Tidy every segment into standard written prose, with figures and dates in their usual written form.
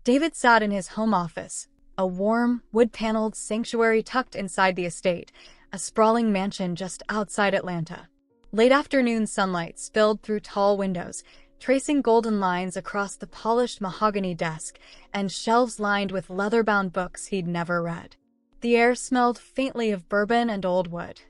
David sat in his home office, a warm, wood-paneled sanctuary tucked inside the estate, a sprawling mansion just outside Atlanta. Late afternoon sunlight spilled through tall windows, tracing golden lines across the polished mahogany desk and shelves lined with leather-bound books he'd never read. The air smelled faintly of bourbon and old wood.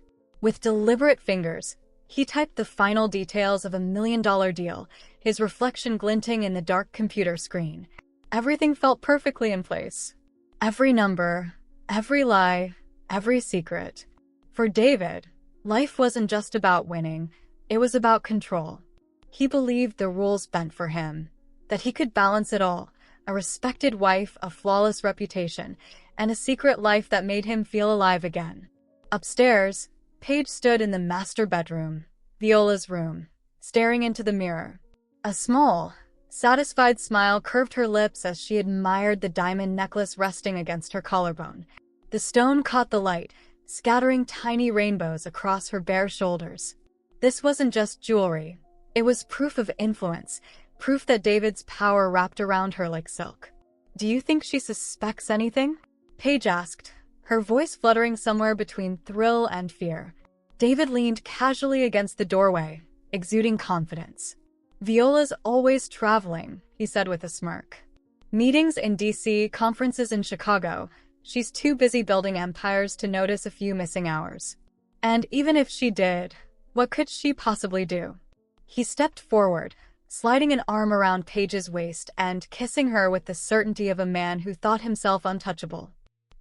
With deliberate fingers, he typed the final details of a $1 million deal, his reflection glinting in the dark computer screen. Everything felt perfectly in place. Every number, every lie, every secret. For David, life wasn't just about winning, it was about control. He believed the rules bent for him, that he could balance it all, a respected wife, a flawless reputation, and a secret life that made him feel alive again. Upstairs, Paige stood in the master bedroom, Viola's room, staring into the mirror. A small, satisfied smile curved her lips as she admired the diamond necklace resting against her collarbone. The stone caught the light, scattering tiny rainbows across her bare shoulders. This wasn't just jewelry. It was proof of influence, proof that David's power wrapped around her like silk. "Do you think she suspects anything?" Paige asked, her voice fluttering somewhere between thrill and fear. David leaned casually against the doorway, exuding confidence. "Viola's always traveling," he said with a smirk. "Meetings in DC, conferences in Chicago. She's too busy building empires to notice a few missing hours. And even if she did, what could she possibly do?" He stepped forward, sliding an arm around Paige's waist and kissing her with the certainty of a man who thought himself untouchable.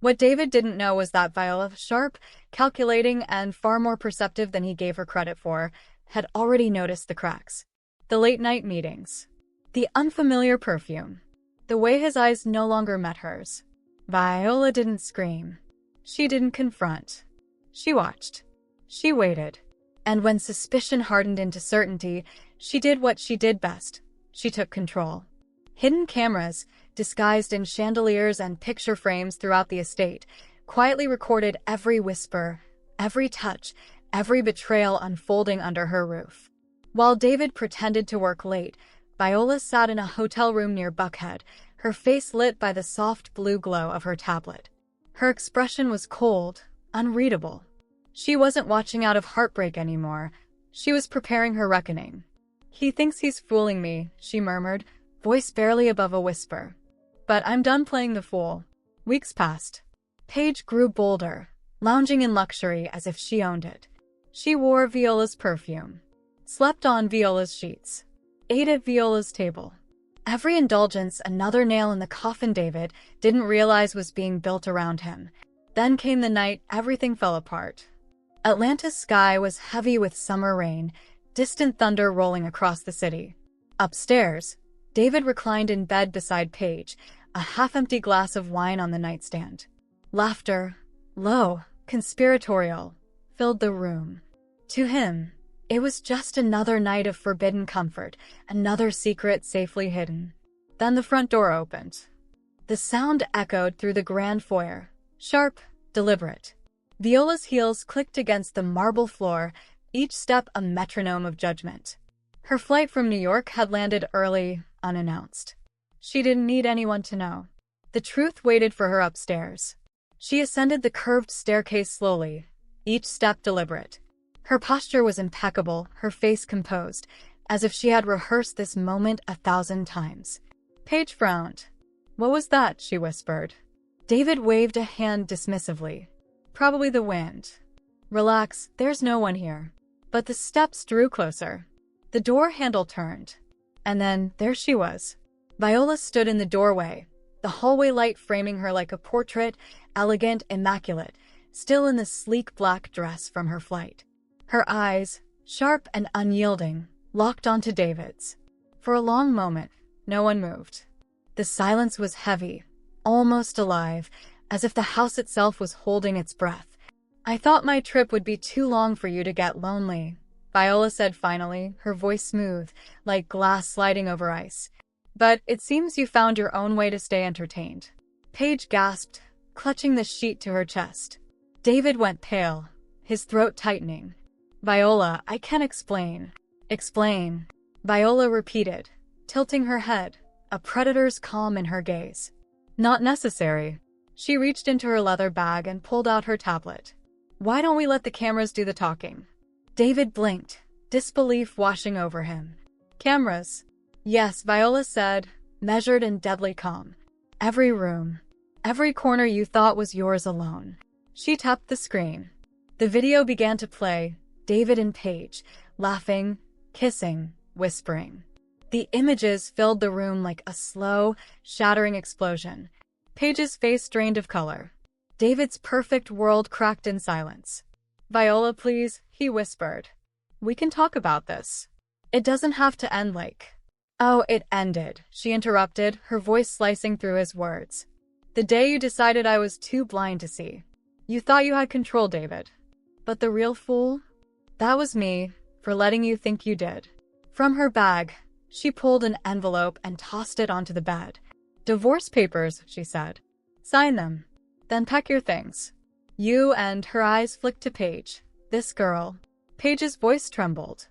What David didn't know was that Viola, sharp, calculating, and far more perceptive than he gave her credit for, had already noticed the cracks. The late-night meetings. The unfamiliar perfume. The way his eyes no longer met hers. Viola didn't scream. She didn't confront. She watched. She waited. And when suspicion hardened into certainty, she did what she did best. She took control. Hidden cameras, disguised in chandeliers and picture frames throughout the estate, quietly recorded every whisper, every touch, every betrayal unfolding under her roof. While David pretended to work late, Viola sat in a hotel room near Buckhead, her face lit by the soft blue glow of her tablet. Her expression was cold, unreadable. She wasn't watching out of heartbreak anymore. She was preparing her reckoning. "He thinks he's fooling me," she murmured, voice barely above a whisper. "But I'm done playing the fool." Weeks passed. Paige grew bolder, lounging in luxury as if she owned it. She wore Viola's perfume, slept on Viola's sheets, ate at Viola's table. Every indulgence another nail in the coffin David didn't realize was being built around him. Then came the night everything fell apart. Atlanta's sky was heavy with summer rain, distant thunder rolling across the city. Upstairs, David reclined in bed beside Paige, a half-empty glass of wine on the nightstand. Laughter, low, conspiratorial, filled the room. To him, it was just another night of forbidden comfort, another secret safely hidden. Then the front door opened. The sound echoed through the grand foyer, sharp, deliberate. Viola's heels clicked against the marble floor, each step a metronome of judgment. Her flight from New York had landed early, unannounced. She didn't need anyone to know. The truth waited for her upstairs. She ascended the curved staircase slowly, each step deliberate. Her posture was impeccable, her face composed, as if she had rehearsed this moment 1,000 times. Paige frowned. "What was that?" she whispered. David waved a hand dismissively. "Probably the wind." "Relax, there's no one here." But the steps drew closer. The door handle turned. And then, there she was. Viola stood in the doorway, the hallway light framing her like a portrait, elegant, immaculate, still in the sleek black dress from her flight. Her eyes, sharp and unyielding, locked onto David's. For a long moment, no one moved. The silence was heavy, almost alive, as if the house itself was holding its breath. "I thought my trip would be too long for you to get lonely," Viola said finally, her voice smooth, like glass sliding over ice. "But it seems you found your own way to stay entertained." Paige gasped, clutching the sheet to her chest. David went pale, his throat tightening. "Viola, I can't explain." "Explain," Viola repeated, tilting her head, a predator's calm in her gaze. Not necessary. She reached into her leather bag and pulled out her tablet. Why don't we let the cameras do the talking? David blinked, disbelief washing over him. Cameras? Yes, Viola said, measured and deadly calm. Every room. Every corner you thought was yours alone. She tapped the screen. The video began to play, David and Paige, laughing, kissing, whispering. The images filled the room like a slow, shattering explosion. Paige's face drained of color. David's perfect world cracked in silence. Viola, please, he whispered. We can talk about this. It doesn't have to end like... Oh, it ended, she interrupted, her voice slicing through his words. The day you decided I was too blind to see. You thought you had control, David. But the real fool? That was me, for letting you think you did. From her bag, she pulled an envelope and tossed it onto the bed. Divorce papers, she said. Sign them. Then pack your things. You and her eyes flicked to Paige. This girl. Paige's voice trembled.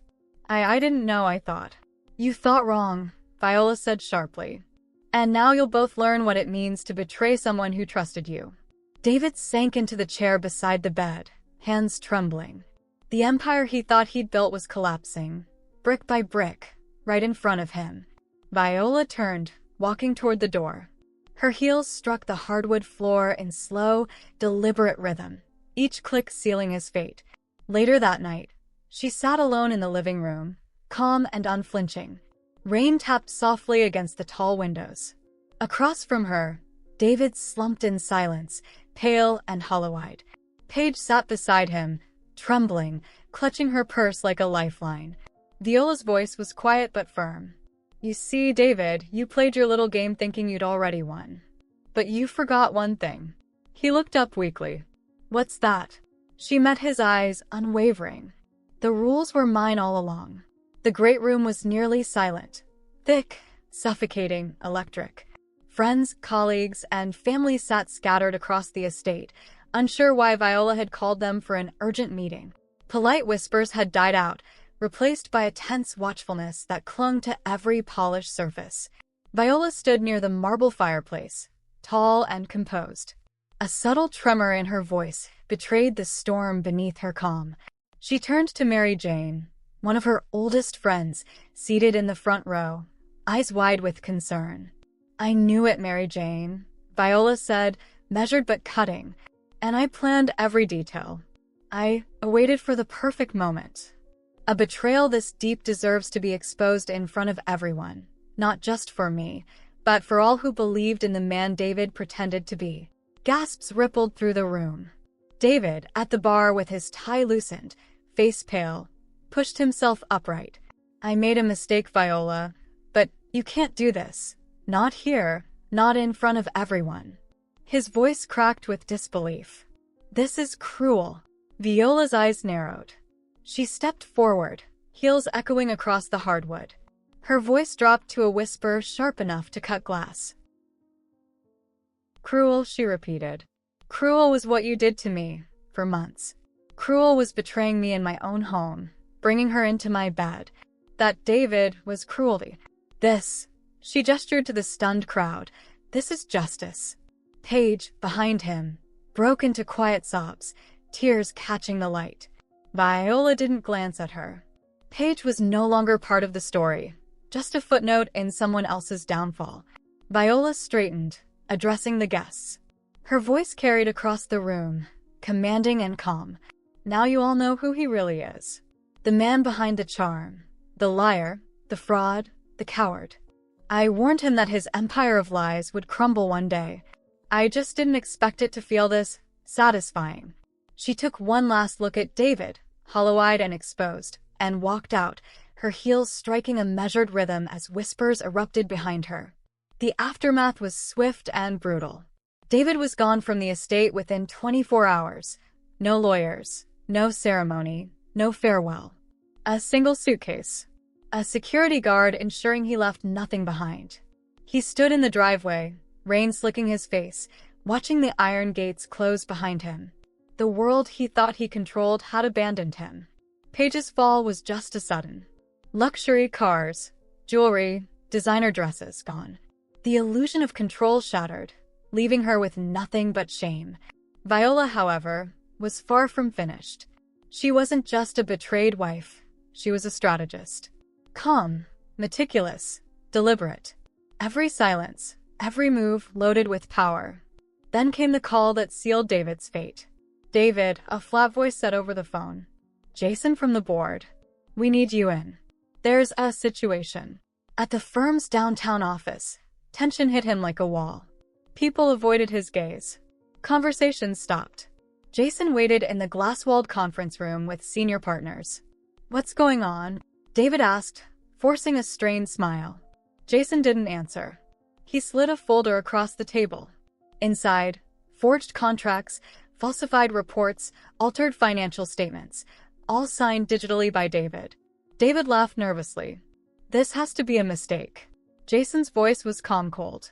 I didn't know, I thought. You thought wrong, Viola said sharply. And now you'll both learn what it means to betray someone who trusted you. David sank into the chair beside the bed, hands trembling. The empire he thought he'd built was collapsing, brick by brick, right in front of him. Viola turned, walking toward the door. Her heels struck the hardwood floor in slow, deliberate rhythm, each click sealing his fate. Later that night, she sat alone in the living room, calm and unflinching. Rain tapped softly against the tall windows. Across from her, David slumped in silence, pale and hollow-eyed. Paige sat beside him, trembling, clutching her purse like a lifeline. Viola's voice was quiet but firm. You see, David, you played your little game thinking you'd already won. But you forgot one thing. He looked up weakly. What's that? She met his eyes, unwavering. The rules were mine all along. The great room was nearly silent. Thick, suffocating, electric. Friends, colleagues, and family sat scattered across the estate, unsure why Viola had called them for an urgent meeting. Polite whispers had died out, replaced by a tense watchfulness that clung to every polished surface. Viola stood near the marble fireplace, tall and composed. A subtle tremor in her voice betrayed the storm beneath her calm. She turned to Mary Jane, one of her oldest friends, seated in the front row, eyes wide with concern. I knew it, Mary Jane, Viola said, measured but cutting, and I planned every detail. I waited for the perfect moment. A betrayal this deep deserves to be exposed in front of everyone, not just for me, but for all who believed in the man David pretended to be. Gasps rippled through the room. David, at the bar with his tie loosened, face pale, pushed himself upright. I made a mistake, Viola, but you can't do this. Not here, not in front of everyone. His voice cracked with disbelief. This is cruel. Viola's eyes narrowed. She stepped forward, heels echoing across the hardwood. Her voice dropped to a whisper sharp enough to cut glass. Cruel, she repeated. Cruel was what you did to me, for months. Cruel was betraying me in my own home, bringing her into my bed. That David was cruelty. This, she gestured to the stunned crowd, this is justice. Paige, behind him, broke into quiet sobs, tears catching the light. Viola didn't glance at her. Paige was no longer part of the story, just a footnote in someone else's downfall. Viola straightened, addressing the guests. Her voice carried across the room, commanding and calm. Now you all know who he really is. The man behind the charm. The liar, the fraud, the coward. I warned him that his empire of lies would crumble one day. I just didn't expect it to feel this satisfying. She took one last look at David, hollow-eyed and exposed, and walked out, her heels striking a measured rhythm as whispers erupted behind her. The aftermath was swift and brutal. David was gone from the estate within 24 hours. No lawyers, no ceremony, no farewell. A single suitcase. A security guard ensuring he left nothing behind. He stood in the driveway, rain slicking his face, watching the iron gates close behind him. The world he thought he controlled had abandoned him. Paige's fall was just as sudden. Luxury cars, jewelry, designer dresses gone. The illusion of control shattered, leaving her with nothing but shame. Viola, however, was far from finished. She wasn't just a betrayed wife, she was a strategist. Calm, meticulous, deliberate. Every silence, every move loaded with power. Then came the call that sealed David's fate. "David," a flat voice said over the phone. "Jason from the board. We need you in. There's a situation." At the firm's downtown office, tension hit him like a wall. People avoided his gaze. Conversations stopped. Jason waited in the glass-walled conference room with senior partners. "What's going on?" David asked, forcing a strained smile. Jason didn't answer. He slid a folder across the table. Inside, forged contracts, falsified reports, altered financial statements, all signed digitally by David. David laughed nervously. "This has to be a mistake." Jason's voice was calm-cold.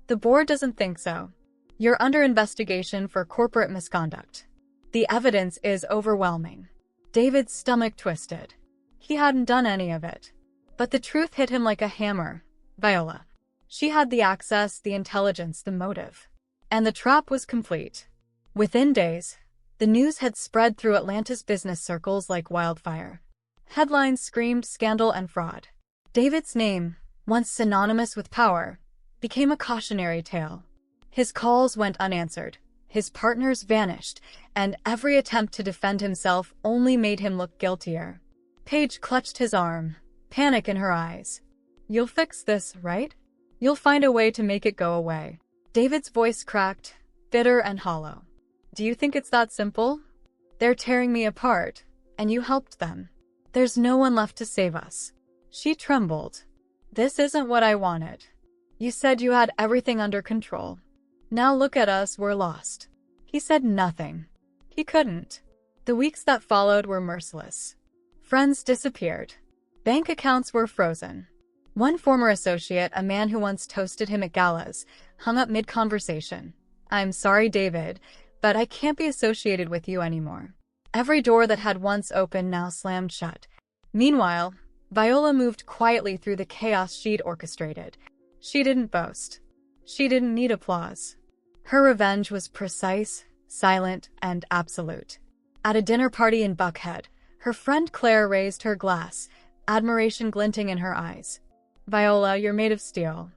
"The board doesn't think so. You're under investigation for corporate misconduct. The evidence is overwhelming." David's stomach twisted. He hadn't done any of it. But the truth hit him like a hammer. Viola. She had the access, the intelligence, the motive. And the trap was complete. Within days, the news had spread through Atlanta's business circles like wildfire. Headlines screamed scandal and fraud. David's name, once synonymous with power, became a cautionary tale. His calls went unanswered, his partners vanished, and every attempt to defend himself only made him look guiltier. Paige clutched his arm, panic in her eyes. "You'll fix this, right? You'll find a way to make it go away." David's voice cracked, bitter and hollow. "Do you think it's that simple? They're tearing me apart, and you helped them. There's no one left to save us." She trembled. "This isn't what I wanted. You said you had everything under control. Now look at us, we're lost." He said nothing. He couldn't. The weeks that followed were merciless. Friends disappeared. Bank accounts were frozen. One former associate, a man who once toasted him at galas, hung up mid-conversation. "I'm sorry, David, but I can't be associated with you anymore." Every door that had once opened now slammed shut. Meanwhile, Viola moved quietly through the chaos she'd orchestrated. She didn't boast. She didn't need applause. Her revenge was precise, silent, and absolute. At a dinner party in Buckhead, her friend Claire raised her glass, admiration glinting in her eyes. "Viola, you're made of steel.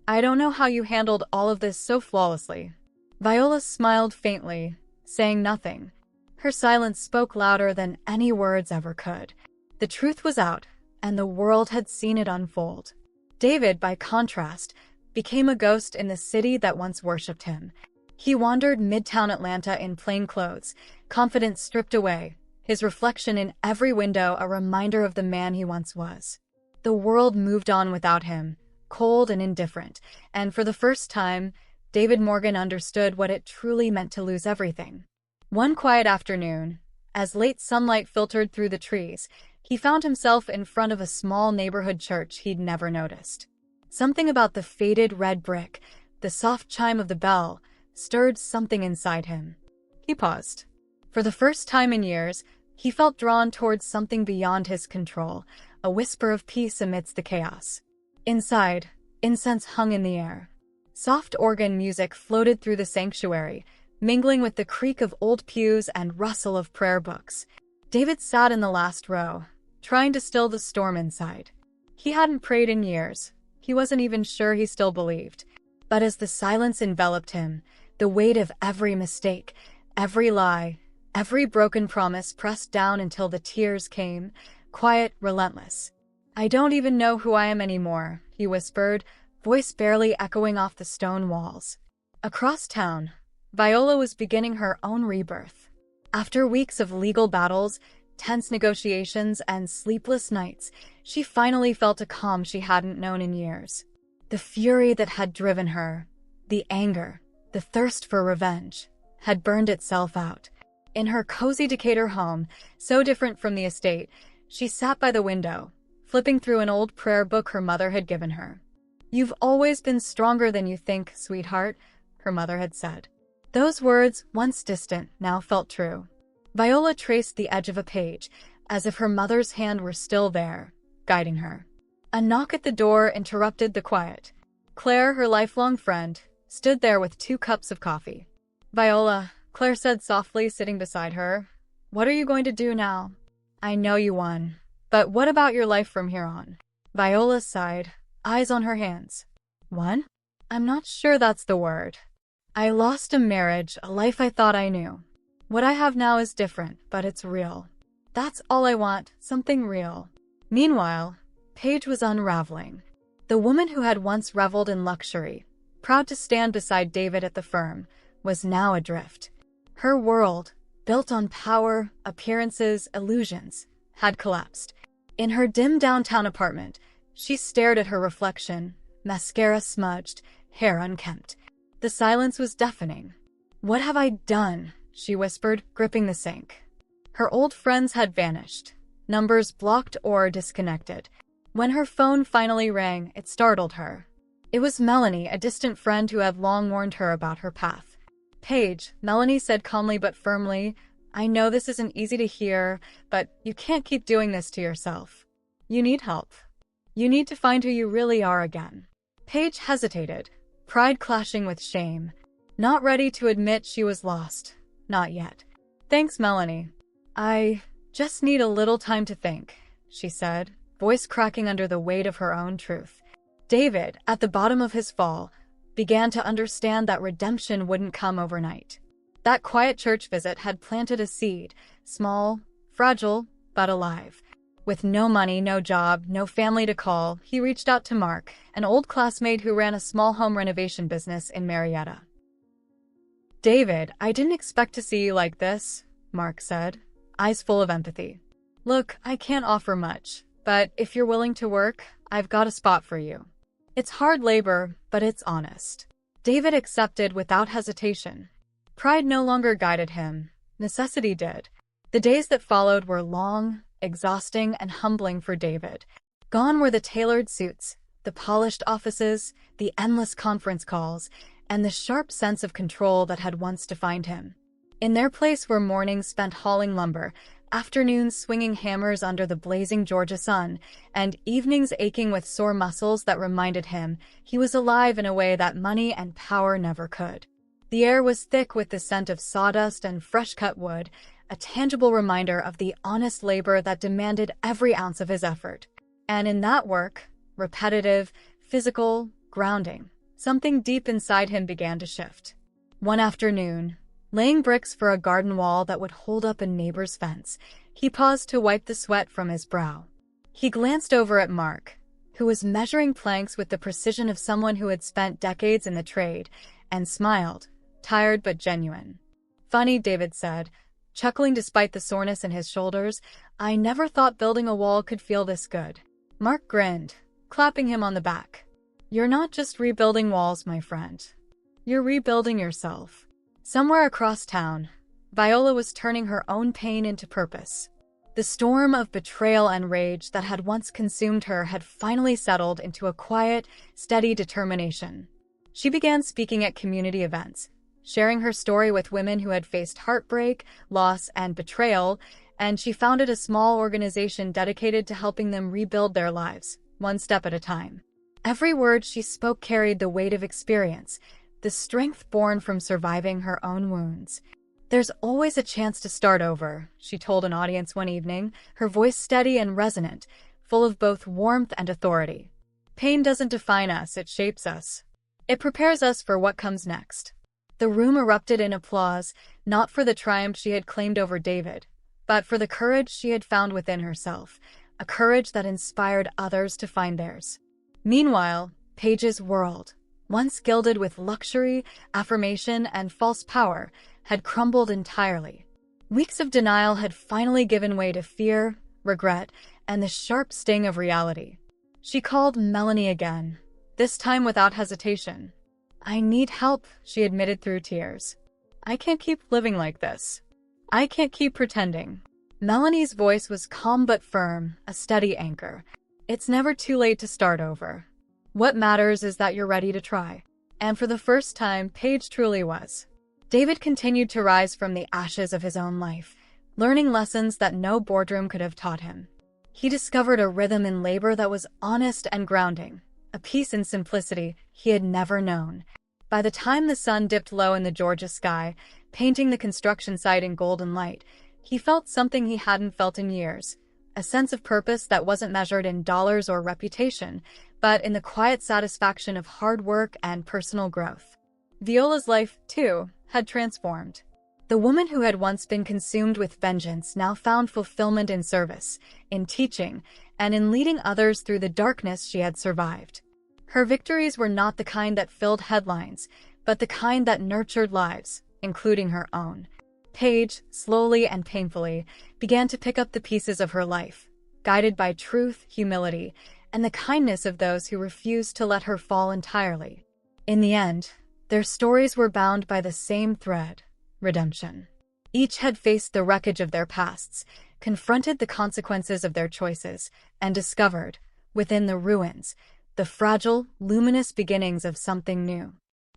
I don't know how you handled all of this so flawlessly." Viola smiled faintly, saying nothing. Her silence spoke louder than any words ever could. The truth was out, and the world had seen it unfold. David, by contrast, became a ghost in the city that once worshipped him. He wandered midtown Atlanta in plain clothes, confidence stripped away, his reflection in every window a reminder of the man he once was. The world moved on without him, cold and indifferent, and for the first time, David Morgan understood what it truly meant to lose everything. One quiet afternoon, as late sunlight filtered through the trees, he found himself in front of a small neighborhood church he'd never noticed. Something about the faded red brick, the soft chime of the bell, stirred something inside him. He paused. For the first time in years, he felt drawn towards something beyond his control, a whisper of peace amidst the chaos. Inside, incense hung in the air. Soft organ music floated through the sanctuary, mingling with the creak of old pews and rustle of prayer books. David sat in the last row, trying to still the storm inside. He hadn't prayed in years. He wasn't even sure he still believed. But as the silence enveloped him, the weight of every mistake, every lie, every broken promise pressed down until the tears came, quiet, relentless. "I don't even know who I am anymore," he whispered, voice barely echoing off the stone walls. Across town, Viola was beginning her own rebirth. After weeks of legal battles, tense negotiations, and sleepless nights, she finally felt a calm she hadn't known in years. The fury that had driven her, the anger, the thirst for revenge, had burned itself out. In her cozy Decatur home, so different from the estate, she sat by the window, flipping through an old prayer book her mother had given her. "You've always been stronger than you think, sweetheart," her mother had said. Those words, once distant, now felt true. Viola traced the edge of a page, as if her mother's hand were still there, guiding her. A knock at the door interrupted the quiet. Claire, her lifelong friend, stood there with 2 cups of coffee. "Viola," Claire said softly, sitting beside her, "what are you going to do now? I know you won, but what about your life from here on?" Viola sighed, eyes on her hands. "Won? I'm not sure that's the word. I lost a marriage, a life I thought I knew. What I have now is different, but it's real. That's all I want, something real." Meanwhile, Paige was unraveling. The woman who had once reveled in luxury, proud to stand beside David at the firm, was now adrift. Her world, built on power, appearances, illusions, had collapsed. In her dim downtown apartment, she stared at her reflection, mascara smudged, hair unkempt. The silence was deafening. "What have I done?" she whispered, gripping the sink. Her old friends had vanished, numbers blocked or disconnected. When her phone finally rang, it startled her. It was Melanie, a distant friend who had long warned her about her path. "Paige," Melanie said calmly but firmly, "I know this isn't easy to hear, but you can't keep doing this to yourself. You need help. You need to find who you really are again." Paige hesitated, pride clashing with shame, not ready to admit she was lost. Not yet. "Thanks, Melanie. I just need a little time to think," she said, voice cracking under the weight of her own truth. David, at the bottom of his fall, began to understand that redemption wouldn't come overnight. That quiet church visit had planted a seed, small, fragile, but alive. With no money, no job, no family to call, he reached out to Mark, an old classmate who ran a small home renovation business in Marietta. "David, I didn't expect to see you like this," Mark said, eyes full of empathy. "Look, I can't offer much, but if you're willing to work, I've got a spot for you. It's hard labor, but it's honest." David accepted without hesitation. Pride no longer guided him. Necessity did. The days that followed were long, exhausting, and humbling for David. Gone were the tailored suits, the polished offices, the endless conference calls, and the sharp sense of control that had once defined him. In their place were mornings spent hauling lumber, afternoons swinging hammers under the blazing Georgia sun, and evenings aching with sore muscles that reminded him he was alive in a way that money and power never could. The air was thick with the scent of sawdust and fresh-cut wood, a tangible reminder of the honest labor that demanded every ounce of his effort. And in that work, repetitive, physical, grounding, something deep inside him began to shift. One afternoon, laying bricks for a garden wall that would hold up a neighbor's fence, he paused to wipe the sweat from his brow. He glanced over at Mark, who was measuring planks with the precision of someone who had spent decades in the trade, and smiled, tired but genuine. "Funny," David said, chuckling despite the soreness in his shoulders, "I never thought building a wall could feel this good." Mark grinned, clapping him on the back. "You're not just rebuilding walls, my friend. You're rebuilding yourself." Somewhere across town, Viola was turning her own pain into purpose. The storm of betrayal and rage that had once consumed her had finally settled into a quiet, steady determination. She began speaking at community events, sharing her story with women who had faced heartbreak, loss, and betrayal, and she founded a small organization dedicated to helping them rebuild their lives, one step at a time. Every word she spoke carried the weight of experience, the strength born from surviving her own wounds. "There's always a chance to start over," she told an audience one evening, her voice steady and resonant, full of both warmth and authority. "Pain doesn't define us, it shapes us. It prepares us for what comes next." The room erupted in applause, not for the triumph she had claimed over David, but for the courage she had found within herself, a courage that inspired others to find theirs. Meanwhile, Paige's world, once gilded with luxury, affirmation, and false power, had crumbled entirely. Weeks of denial had finally given way to fear, regret, and the sharp sting of reality. She called Melanie again, this time without hesitation. "I need help," she admitted through tears. "I can't keep living like this. I can't keep pretending." Melanie's voice was calm but firm, a steady anchor. "It's never too late to start over. What matters is that you're ready to try." And for the first time, Paige truly was. David continued to rise from the ashes of his own life, learning lessons that no boardroom could have taught him. He discovered a rhythm in labor that was honest and grounding, a peace and simplicity he had never known. By the time the sun dipped low in the Georgia sky, painting the construction site in golden light, he felt something he hadn't felt in years, a sense of purpose that wasn't measured in dollars or reputation, but in the quiet satisfaction of hard work and personal growth. Viola's life, too, had transformed. The woman who had once been consumed with vengeance now found fulfillment in service, in teaching, and in leading others through the darkness she had survived. Her victories were not the kind that filled headlines, but the kind that nurtured lives, including her own. Paige, slowly and painfully, began to pick up the pieces of her life, guided by truth, humility, and the kindness of those who refused to let her fall entirely. In the end, their stories were bound by the same thread: redemption. Each had faced the wreckage of their pasts, confronted the consequences of their choices, and discovered, within the ruins, the fragile, luminous beginnings of something new.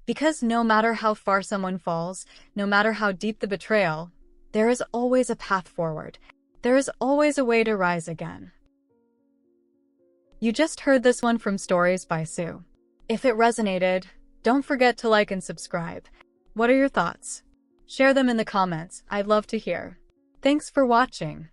Because no matter how far someone falls, no matter how deep the betrayal, there is always a path forward. There is always a way to rise again. You just heard this one from Stories by Sue. If it resonated, don't forget to like and subscribe. What are your thoughts? Share them in the comments. I'd love to hear. Thanks for watching.